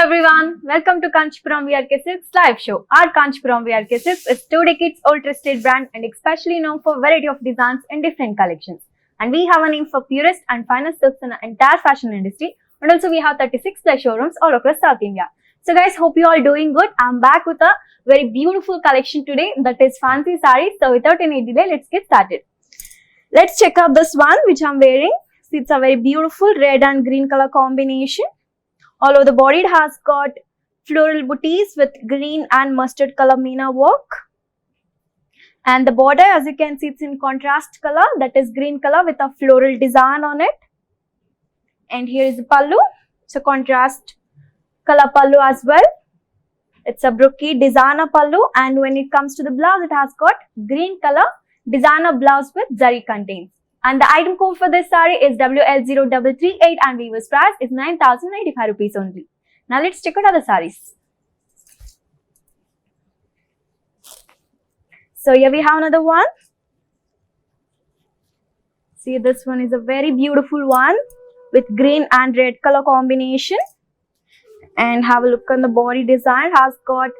everyone, welcome to Kanchipuram VRK Silks live show. Our Kanchipuram VRK Silks is 2 decades old trusted brand and especially known for variety of designs and different collections. And we have a name for purest and finest silks in the entire fashion industry. And also we have 36 plus showrooms all across South India. So guys, hope you all doing good. I'm back with a very beautiful collection today, that is fancy sarees. So without any delay, let's get started. Let's check out this one which I'm wearing. See, it's a very beautiful red and green color combination. All over the body, it has got floral booties with green and mustard color meena work. And the border, as you can see, it's in contrast color, that is green color with a floral design on it. And here is the pallu. It's a contrast color pallu as well. It's a brocade designer pallu, and when it comes to the blouse, it has got green color designer blouse with zari contents. And the item code for this saree is WL0338 and weaver's price is 9,095 rupees only. Now let's check out other sarees. So here we have another one. See, this one is a very beautiful one with green and red color combination. And have a look on the body design. It has got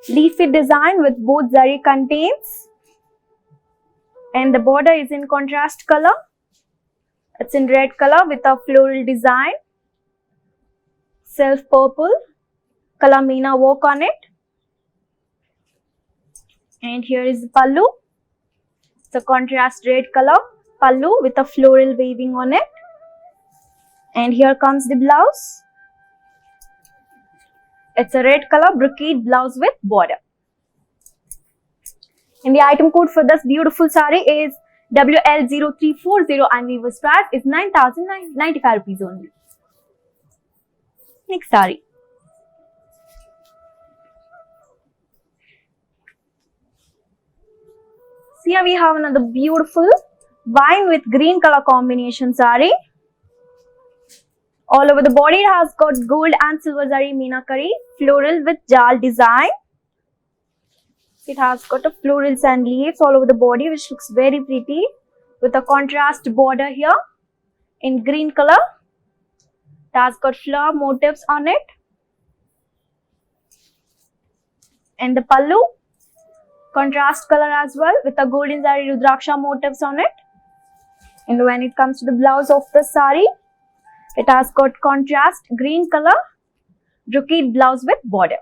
leafy design with both zari contents. And the border is in contrast color. It's in red color with a floral design. Self purple color meena work on it. And here is the pallu. It's a contrast red color pallu with a floral weaving on it. And here comes the blouse. It's a red color brocade blouse with border. And the item code for this beautiful saree is WL0340 and weaver's price is 9,095 rupees only. Next saree. See, here we have another beautiful wine with green color combination saree. All over the body, it has got gold and silver zari meenakari floral with jal design. It has got a florals and leaves all over the body, which looks very pretty with a contrast border here in green color. It has got flower motifs on it. And the pallu, contrast color as well with a golden zari rudraksha motifs on it. And when it comes to the blouse of the saree, it has got contrast green color brocade blouse with border.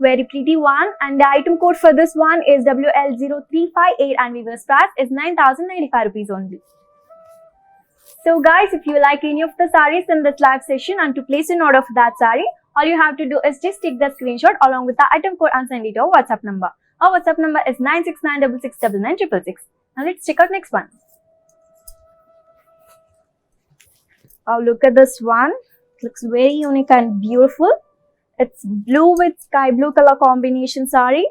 Very pretty one, and the item code for this one is WL0358 and weaver's price is 9,095 rupees only. So guys, if you like any of the sarees in this live session and to place an order for that saree, all you have to do is just take the screenshot along with the item code and send it to our WhatsApp number. Our WhatsApp number is 969669966. Now let's check out next one. Oh, look at this one. It looks very unique and beautiful. It's blue with sky blue color combination saree.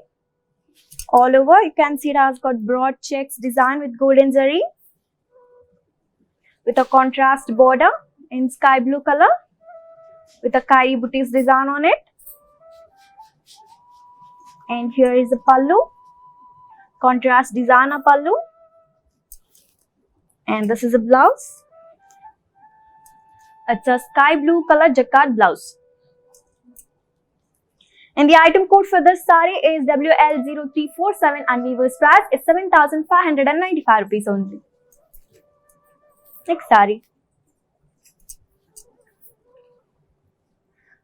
All over, you can see it has got broad checks design with golden zari with a contrast border in sky blue color with a kairi booties design on it. And here is the pallu, contrast designer pallu. And this is a blouse. It's a sky blue color jacquard blouse. And the item code for this saree is WL0347 and weaver's price is 7,595 rupees only. Next saree.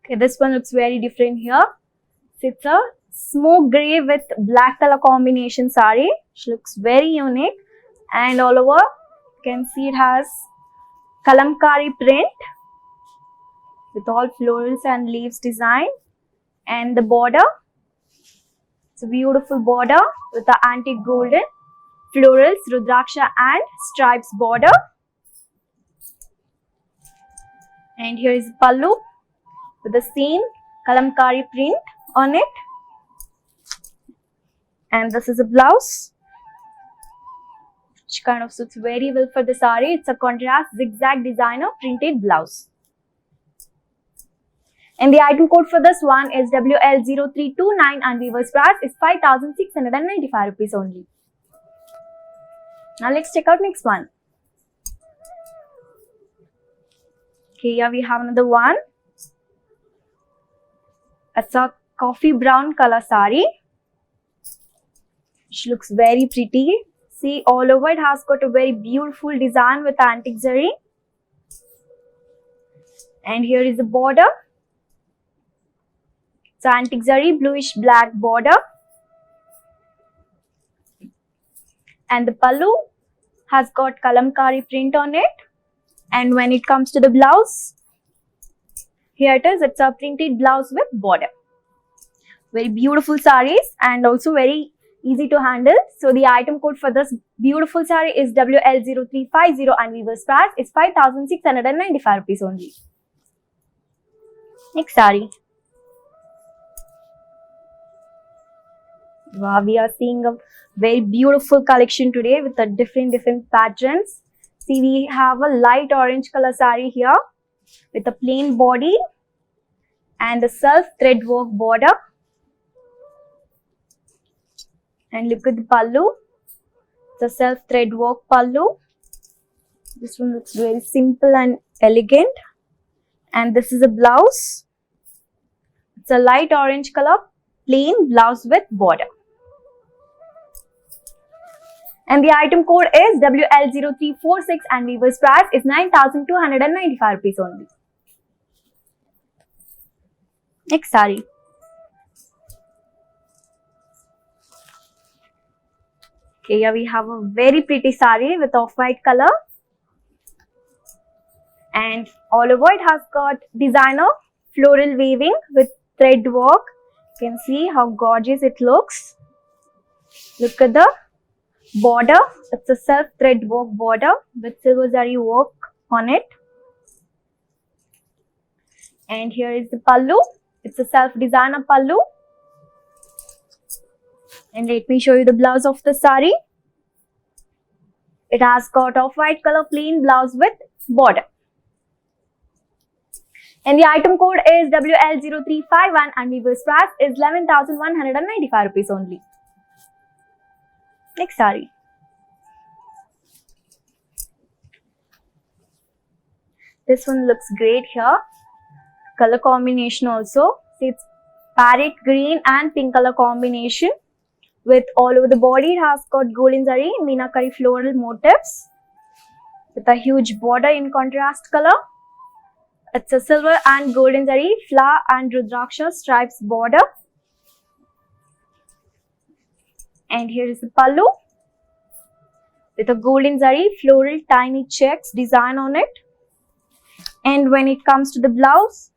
Okay, this one looks very different here. It's a smoke grey with black color combination saree, which looks very unique. And all over, you can see it has kalamkari print with all florals and leaves design. And the border, it's a beautiful border with the antique golden florals, rudraksha and stripes border. And here is pallu with the same kalamkari print on it. And this is a blouse, which kind of suits very well for the saree. It's a contrast zigzag designer printed blouse. And the item code for this one is WL0329 and weaver's price is 5,695 rupees only. Now let's check out next one. Okay, here we have another one. It's a coffee brown color sari. She looks very pretty. See, all over it has got a very beautiful design with antique zari. And here is the border. It's antique zari, bluish black border. And the pallu has got kalamkari print on it. And when it comes to the blouse, here it is. It's a printed blouse with border. Very beautiful saris and also very easy to handle. So the item code for this beautiful sari is WL0350 and weaver's price is 5,695 rupees only. Next sari. Wow, we are seeing a very beautiful collection today with a different patterns. See, we have a light orange color sari here with a plain body and a self thread work border. And look at the pallu. It's a self thread work pallu. This one looks very simple and elegant. And this is a blouse. It's a light orange color plain blouse with border. And the item code is WL0346 and weaver's price is 9,295 rupees only. Next sari. Okay, here we have a very pretty sari with off-white color. And all over it has got designer floral weaving with thread work. You can see how gorgeous it looks. Look at the border. It's a self thread work border with silver zari work on it. And here is the pallu. It's a self designer pallu. And let me show you the blouse of the sari. It has got off-white color plain blouse with border. And the item code is WL0351 and weaver's price is 11,195 rupees only. Next sari. This one looks great here. Color combination also. See, it's parrot green and pink color combination. With all over the body, it has got golden zari, meenakari floral motifs. With a huge border in contrast color. It's a silver and golden zari, flower and rudraksha stripes border. And here is the pallu. With a golden zari, floral tiny checks design on it. And when it comes to the blouse,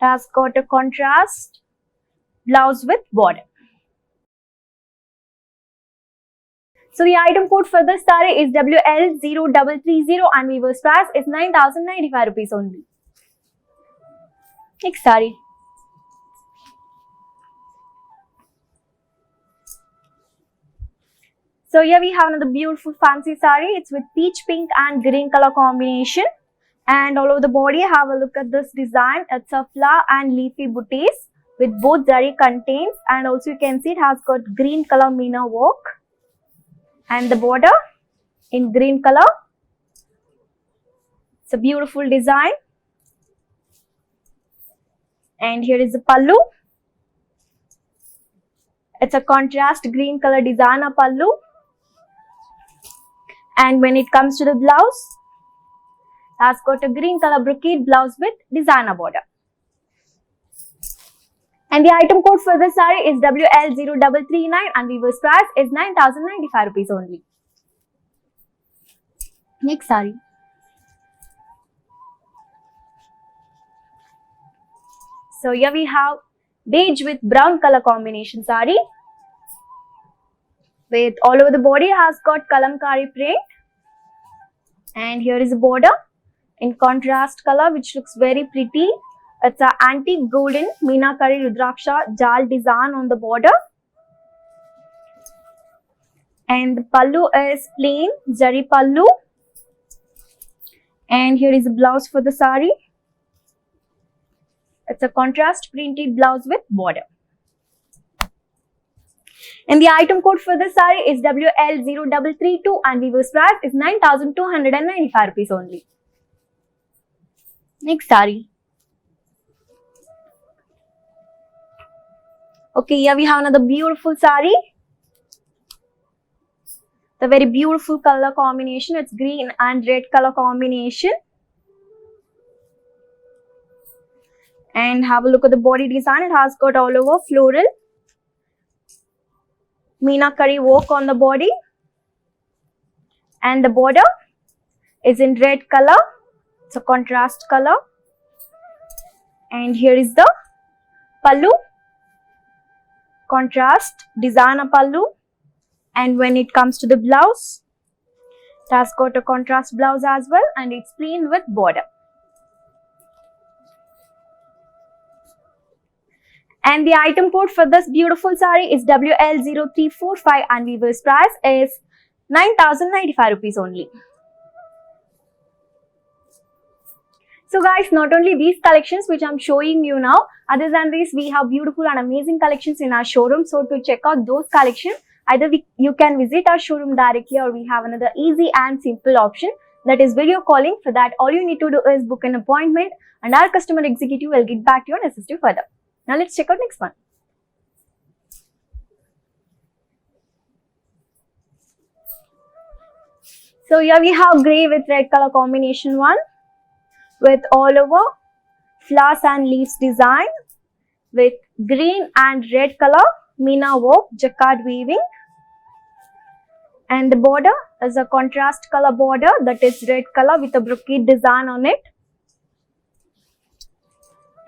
it has got a contrast blouse with border. So the item code for this sari is WL0330 and weaver's price is 9,095 rupees only. Next sari. So here we have another beautiful fancy sari. It's with peach pink and green color combination. And all over the body, have a look at this design. It's a flower and leafy booties with both zari contains. And also you can see it has got green color meena work. And the border in green color. It's a beautiful design. And here is the pallu. It's a contrast green color designer pallu. And when it comes to the blouse, it has got a green color brocade blouse with designer border. And the item code for this sari is WL0339 and weaver's price is 9,095 rupees only. Next sari. So here we have beige with brown color combination sari. With all over the body has got kalamkari print. And here is the border in contrast color which looks very pretty. It's an antique golden meenakari rudraksha jal design on the border. And the pallu is plain zari pallu. And here is the blouse for the sari. It's a contrast printed blouse with border. And the item code for this sari is WL0332 and weaver's price is 9,295 rupees only. Next saree. Okay, here we have another beautiful saree. The very beautiful color combination. It's green and red color combination. And have a look at the body design. It has got all over floral meenakari work on the body. And the border is in red color. It's a contrast color. And here is the pallu. Contrast designer pallu. And when it comes to the blouse, it has got a contrast blouse as well, and it's plain with border. And the item code for this beautiful saree is WL0345 and weaver's price is 9,095 rupees only. So guys, not only these collections which I'm showing you now, other than this, we have beautiful and amazing collections in our showroom. So to check out those collections, either you can visit our showroom directly, or we have another easy and simple option, that is video calling. For that, all you need to do is book an appointment and our customer executive will get back to you and assist you further. Now let's check out next one. So here we have grey with red color combination one, with all over flowers and leaves design, with green and red color Meena work, jacquard weaving. And the border is a contrast color border, that is red color with a brocade design on it.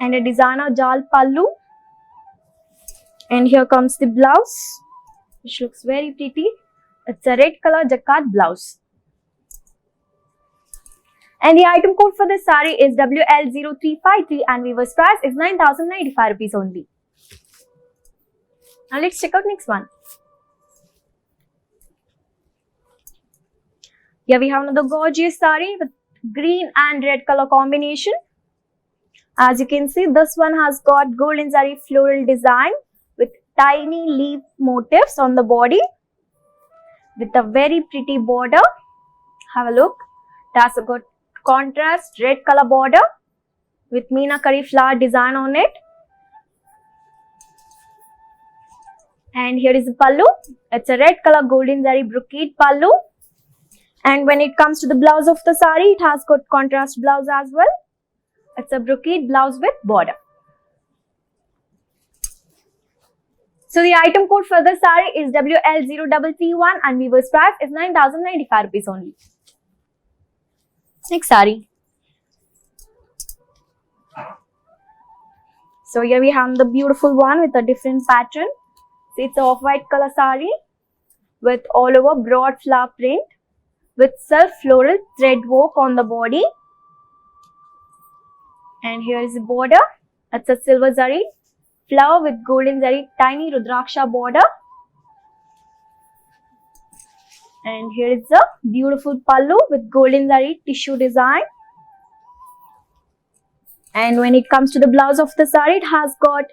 And a designer jal pallu. And here comes the blouse, which looks very pretty. It's a red color jacquard blouse. And the item code for this saree is WL0353 and weaver's price is 9,095 rupees only. Now let's check out next one. Here we have another gorgeous saree with green and red color combination. As you can see, this one has got golden zari floral design with tiny leaf motifs on the body with a very pretty border. Have a look. It has got contrast red color border with meenakari flower design on it. And here is the pallu. It's a red color golden zari brocade pallu. And when it comes to the blouse of the saree, it has got contrast blouse as well. It's a brocade blouse with border. So the item code for the saree is WL0331 and weaver's price is 9,095 rupees only. Next saree. So here we have the beautiful one with a different pattern. So it's a off-white color saree with all over broad flower print with self floral thread work on the body. And here is the border. It's a silver zari flower with golden zari tiny rudraksha border. And here is the beautiful pallu with golden zari tissue design. And when it comes to the blouse of the saree, it has got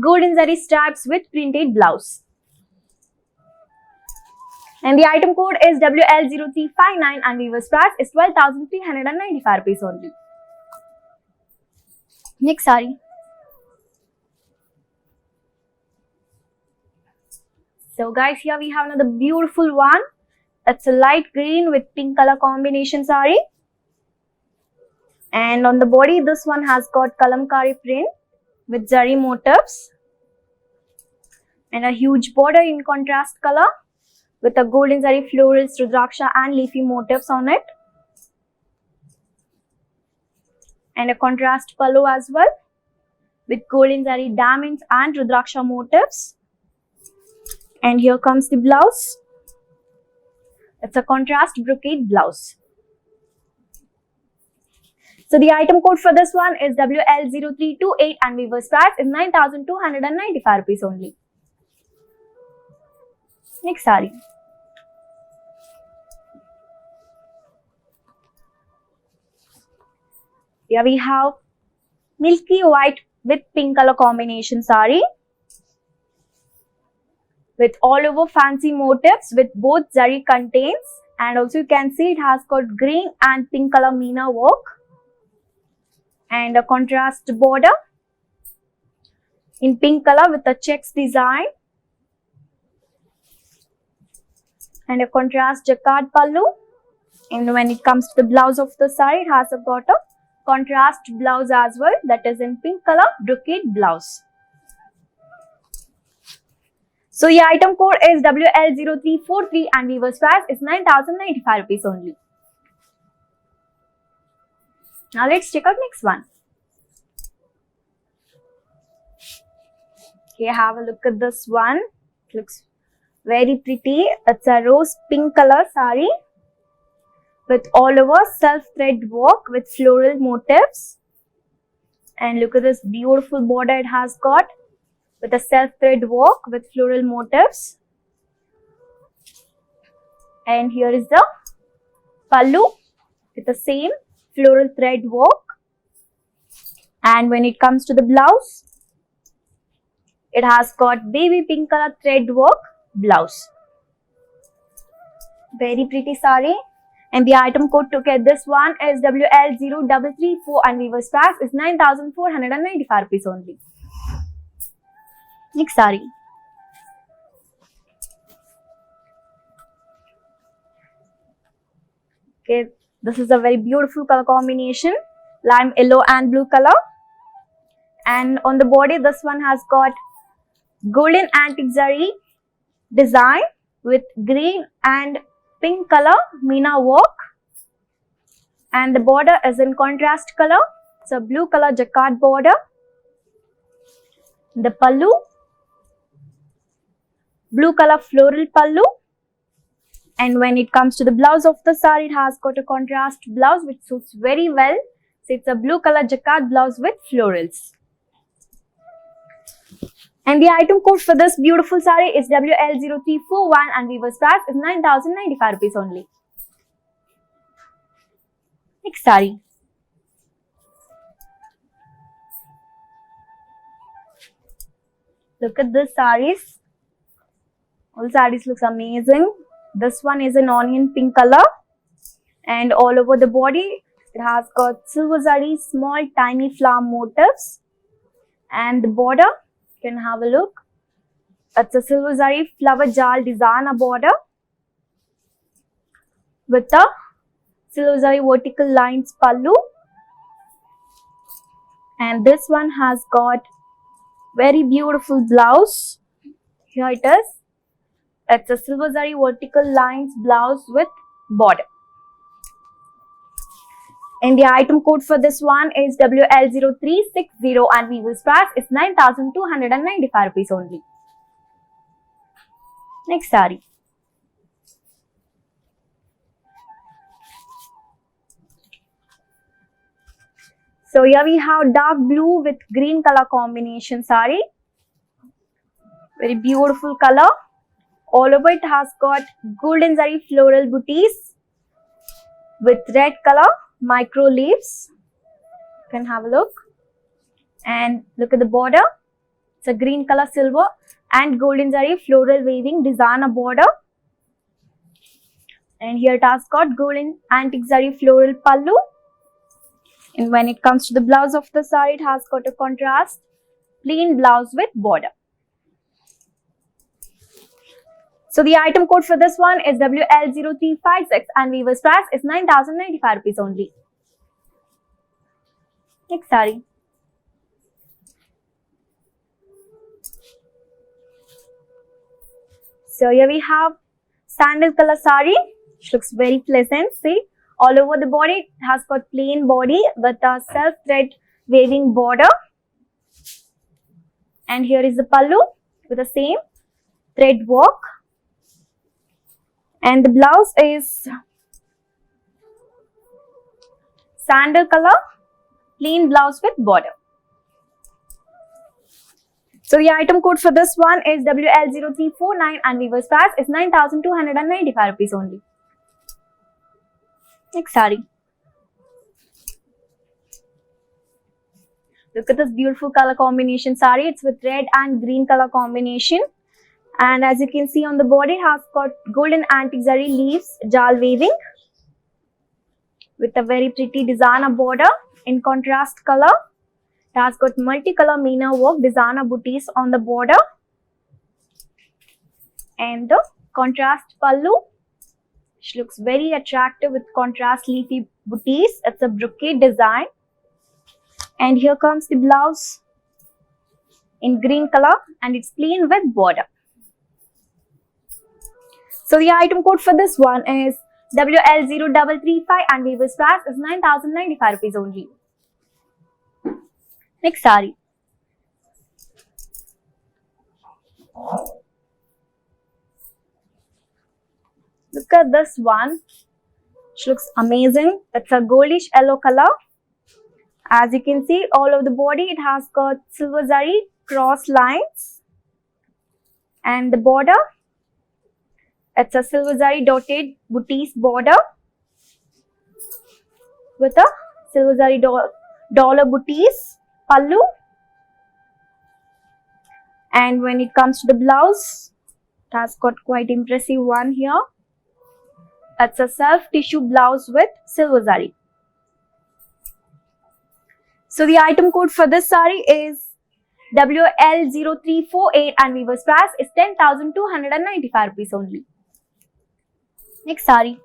golden zari stripes with printed blouse. And the item code is WL0359 and weaver's price is 12,395 rupees only. Next saree. So guys, here we have another beautiful one. It's a light green with pink color combination saree. And on the body, this one has got kalamkari print with zari motifs. And a huge border in contrast color with a golden zari florals, rudraksha and leafy motifs on it. And a contrast pallu as well with golden zari diamonds and rudraksha motifs. And here comes the blouse. It's a contrast brocade blouse. So the item code for this one is WL0328 and weaver's price is 9,295 rupees only. Next saree. Here we have milky white with pink color combination saree with all over fancy motifs with both zari contains, and also you can see it has got green and pink color meena work. and a contrast border in pink color with a checks design, and a contrast jacquard pallu. And when it comes to the blouse of the saree, it has got a contrast blouse as well, that is in pink color brocade blouse. So your item code is WL0343 and weaver's price is 9,095 rupees only. Now let's check out next one. Okay, have a look at this one. It looks very pretty. It's a rose pink color saree with all over self thread work with floral motifs. And look at this beautiful border it has got with a self thread work with floral motifs. And here is the pallu with the same floral thread work. And when it comes to the blouse, it has got baby pink color thread work blouse. Very pretty saree. And the item code to get this one is WL0334 and weaver's price is 9,495 rupees only. Next saree. Okay, this is a very beautiful color combination, lime yellow and blue color. And on the body, this one has got golden antique zari design with green and pink color meena work, and the border is in contrast color. It's a blue color jacquard border. The pallu, blue color floral pallu. And when it comes to the blouse of the saree, it has got a contrast blouse which suits very well. So it's a blue color jacquard blouse with florals. And the item code for this beautiful saree is WL0341 and weaver's price is 9,095 rupees only. Next saree. Look at this sarees. All sarees looks amazing. This one is an onion pink color, and all over the body it has got silver zari small tiny flower motifs, and the border, you can have a look, it's a silver zari flower jal design border with a silver zari vertical lines pallu. And this one has got very beautiful blouse. Here it is. It's a silver zari vertical lines blouse with border. And the item code for this one is WL0360 and weaver's price is 9,295 rupees only. Next saree. So here we have dark blue with green color combination saree. Very beautiful color. All over it has got golden zari floral booties with red color micro leaves. You can have a look. And look at the border. It's a green color silver and golden zari floral waving designer border. And here it has got golden antique zari floral pallu. And when it comes to the blouse of the saree, it has got a contrast plain blouse with border. So the item code for this one is WL0356 and weaver's price is 9,095 rupees only. Next saree. So here we have sandal color saree, which looks very pleasant. See, all over the body, it has got plain body with a self thread waving border. And here is the pallu with the same thread work. And the blouse is sandal color, plain blouse with border. So the item code for this one is WL0349 and weaver's price is 9,295 rupees only. Next saree. Look at this beautiful color combination saree. It's with red and green color combination. And as you can see on the body, it has got golden antique zari leaves, jal waving. with a very pretty designer border in contrast color. It has got multicolor Meena work designer booties on the border and the contrast pallu, which looks very attractive with contrast leafy booties. It's a brocade design. And here comes the blouse in green color and it's plain with border. So the item code for this one is WL0335 and weaver's price is 9,095 rupees only. Next saree. Look at this one, which looks amazing. It's a goldish yellow color. As you can see, all over the body it has got silver zari cross lines and the border, it's a silver zari dotted booties border with a silver zari dollar booties pallu. And when it comes to the blouse, it has got quite impressive one here. It's a self tissue blouse with silver zari. So the item code for this saree is WL0348 and weaver's price is 10,295 rupees only. Next saree.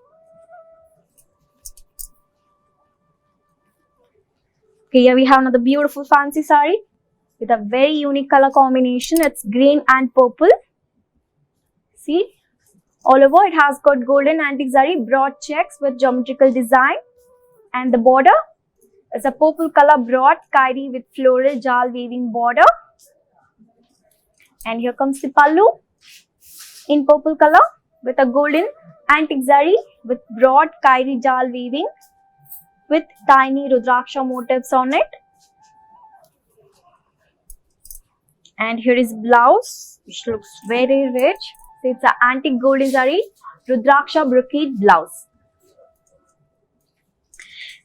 Okay, here we have another beautiful fancy saree with a very unique color combination. It's green and purple. See, all over it has got golden antique zari broad checks with geometrical design and the border is a purple color broad kairi with floral jal weaving border. And here comes the pallu in purple color with a golden antique zari with broad kairi jal weaving with tiny rudraksha motifs on it. And here is blouse, which looks very rich. So it's an antique golden zari rudraksha brocade blouse.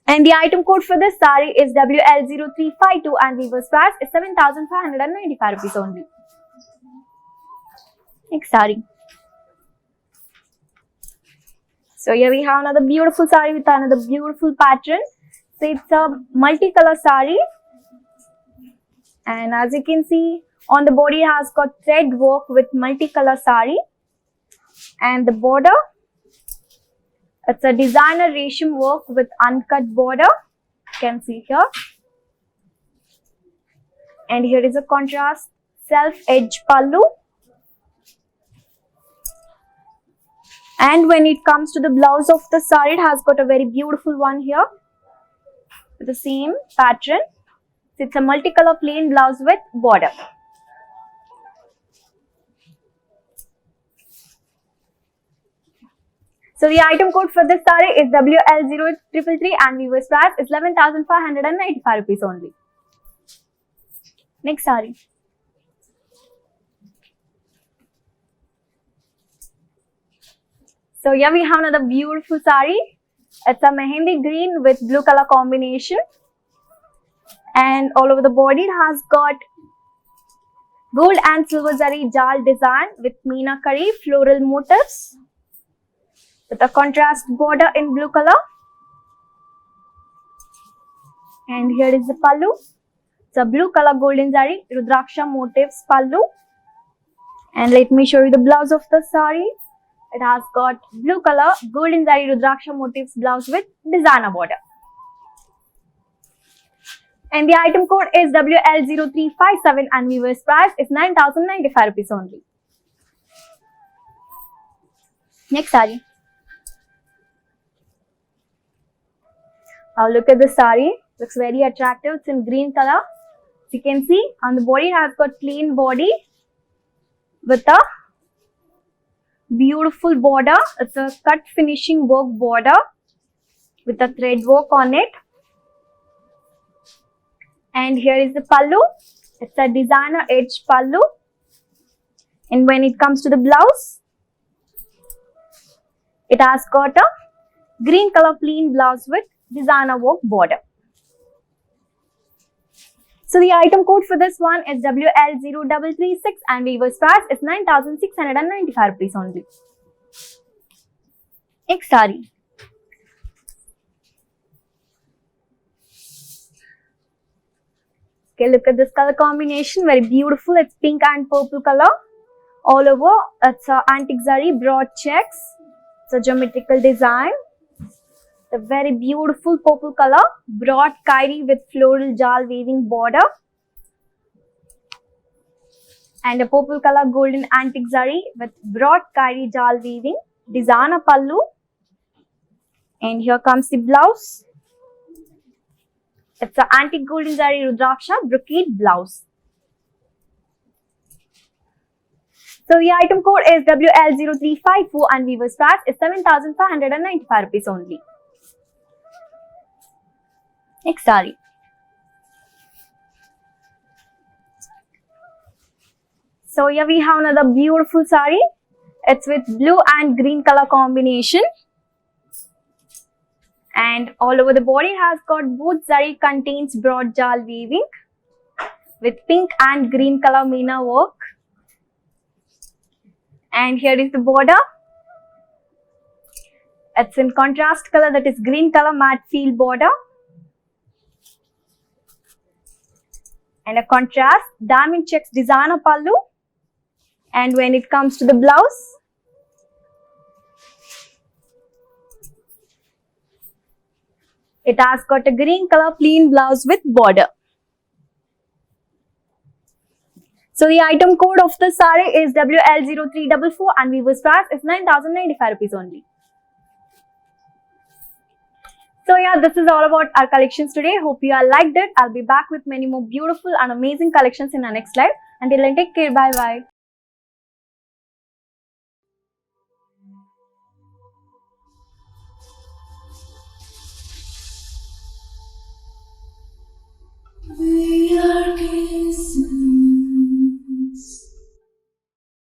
And the item code for this saree is WL0352 and weaver's price is 7,595 rupees only. Next saree. So here we have another beautiful saree with another beautiful pattern. So it's a multicolor saree. And as you can see, on the body it has got thread work with multicolor saree. And the border, it's a designer resham work with uncut border. You can see here. And here is a contrast self-edge pallu. And when it comes to the blouse of the saree, it has got a very beautiful one here with the same pattern. So it's a multicolor plain blouse with border. So the item code for this saree is WL0333 and weaver's price is 11,595 rupees only. Next saree. So here we have another beautiful saree. It's a mehendi green with blue color combination. And all over the body it has got gold and silver zari jal design with meenakari floral motifs with a contrast border in blue color. And here is the pallu. It's a blue color golden zari rudraksha motifs pallu. And let me show you the blouse of the saree. It has got blue color golden zari rudraksha motifs blouse with designer border. And the item code is WL0357 and weaver's price is 9,095 rupees only. Next saree. Now look at the saree. Looks very attractive. It's in green color. As you can see, on the body it has got plain body with a beautiful border. It's a cut finishing work border with a thread work on it. And here is the pallu. It's a designer edge pallu. And when it comes to the blouse, it has got a green color plain blouse with designer work border. So the item code for this one is WL0336 and weaver's price is 9,695 rupees only. Next saree. Okay, look at this color combination, very beautiful. It's pink and purple color all over. It's a antique zari, broad checks. It's a geometrical design. The very beautiful purple color, broad kairi with floral jal weaving border. And a purple color golden antique zari with broad kairi jal weaving. Dizana pallu. And here comes the blouse. It's an antique golden zari rudraksha brocade blouse. So the item code is WL0354 and weaver's price is 7,595 rupees only. Next saree. So here we have another beautiful saree. It's with blue and green color combination. And all over the body has got both zari contains broad jal weaving with pink and green color meena work. And here is the border. It's in contrast color, that is green color matte field border. And a contrast diamond checks designer pallu. And when it comes to the blouse, it has got a green color plain blouse with border. So the item code of the saree is WL0344 and weaver's price is 9,095 rupees only. So yeah, this is all about our collections today. Hope you all liked it. I'll be back with many more beautiful and amazing collections in our next live. Until then, take care. Bye bye.